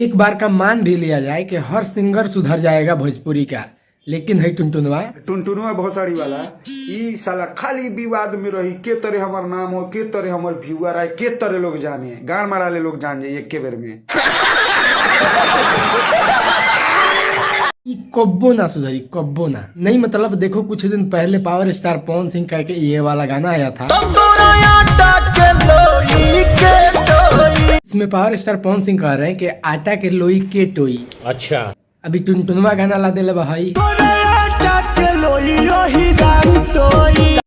एक बार का मान भी लिया जाए कि हर सिंगर सुधर जाएगा भोजपुरी का, लेकिन है टुनटुनुआ भोसड़ी वाला ई साला खाली विवाद में रही के तरह हमार नाम हो, के तरह हमार व्यूअर आए, के तरह लोग जाने गाड़ मारा ले लोग जान जाए एक के बेर में। कब्बो ना सुधरी, कब्बो ना नहीं। मतलब देखो कुछ दिन पहले पावर स्टार पवन सिंह कह के ये वाला गाना आया था, इसमें पावर स्टार पवन सिंह कह रहे हैं कि आटा के लोई के टोई। अच्छा, अभी टुनटुनवा गाना ला दे भाई,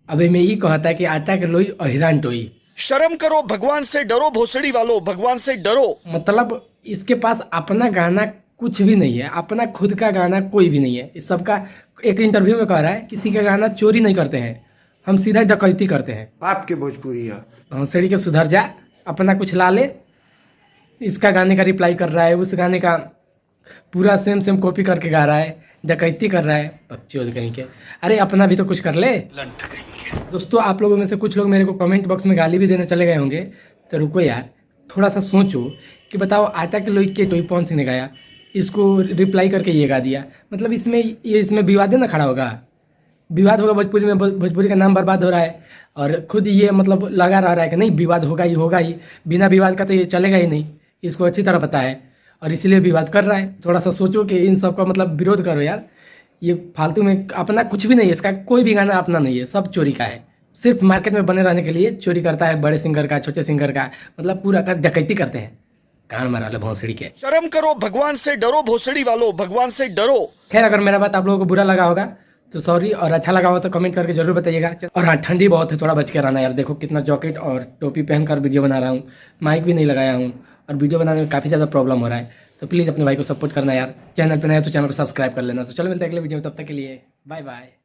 अभी मैं ये कहता है कि आटा के लोई अहिरान टोई। शर्म करो, भगवान से डरो, भोसड़ी वालों भगवान से डरो। मतलब इसके पास अपना गाना कुछ भी नहीं है, अपना खुद का गाना कोई भी नहीं है। इस सबका एक इंटरव्यू में कह रहा है किसी का गाना चोरी नहीं करते हैं, हम सीधा डकैती करते हैं। बाप के भोजपुरी है भोसड़ी के सुधर जा, अपना कुछ ला ले। इसका गाने का रिप्लाई कर रहा है, उस गाने का पूरा सेम कॉपी करके गा रहा है, डकैती कर रहा है, बकचोद कहीं के। अरे अपना भी तो कुछ कर ले। दोस्तों आप लोगों में से कुछ लोग मेरे को कमेंट बॉक्स में गाली भी देने चले गए होंगे, तो रुको यार, थोड़ा सा सोचो कि बताओ आटा के लोई के टोई पवन सिंह ने गाया, इसको रिप्लाई करके ये गा दिया। मतलब इसमें विवाद ना खड़ा होगा, विवाद होगा भोजपुरी में, भोजपुरी का नाम बर्बाद हो रहा है। और खुद ये मतलब लगा रहा है कि नहीं विवाद होगा ही, बिना विवाद का तो ये चलेगा ही नहीं, इसको अच्छी तरह पता है और इसीलिए विवाद कर रहा है। थोड़ा सा सोचो कि इन सब का मतलब विरोध करो यार। ये फालतू में अपना कुछ भी नहीं है, इसका कोई भी गाना अपना नहीं है, सब चोरी का है। सिर्फ मार्केट में बने रहने के लिए चोरी करता है, बड़े सिंगर का, छोटे सिंगर का, मतलब पूरा का डकैती करते हैं। कान मारा लो भोसड़ी के। शर्म करो, भगवान से डरो, भोसड़ी वालों भगवान से डरो। खैर अगर मेरा बात आप लोगों को बुरा लगा होगा तो सॉरी, और अच्छा लगा हो तो कमेंट करके जरूर बताइएगा। और हाँ, ठंडी बहुत है, थोड़ा बच के रहना यार। देखो कितना जैकेट और टोपी पहनकर वीडियो बना रहा हूँ, माइक भी नहीं लगाया हूँ और वीडियो बनाने में काफ़ी ज़्यादा प्रॉब्लम हो रहा है। तो प्लीज़ अपने भाई को सपोर्ट करना यार। चैनल पर नया तो चैनल को सब्सक्राइब कर लेना। तो चलो मिलते हैं अगले वीडियो में, तब तक के लिए बाय बाय।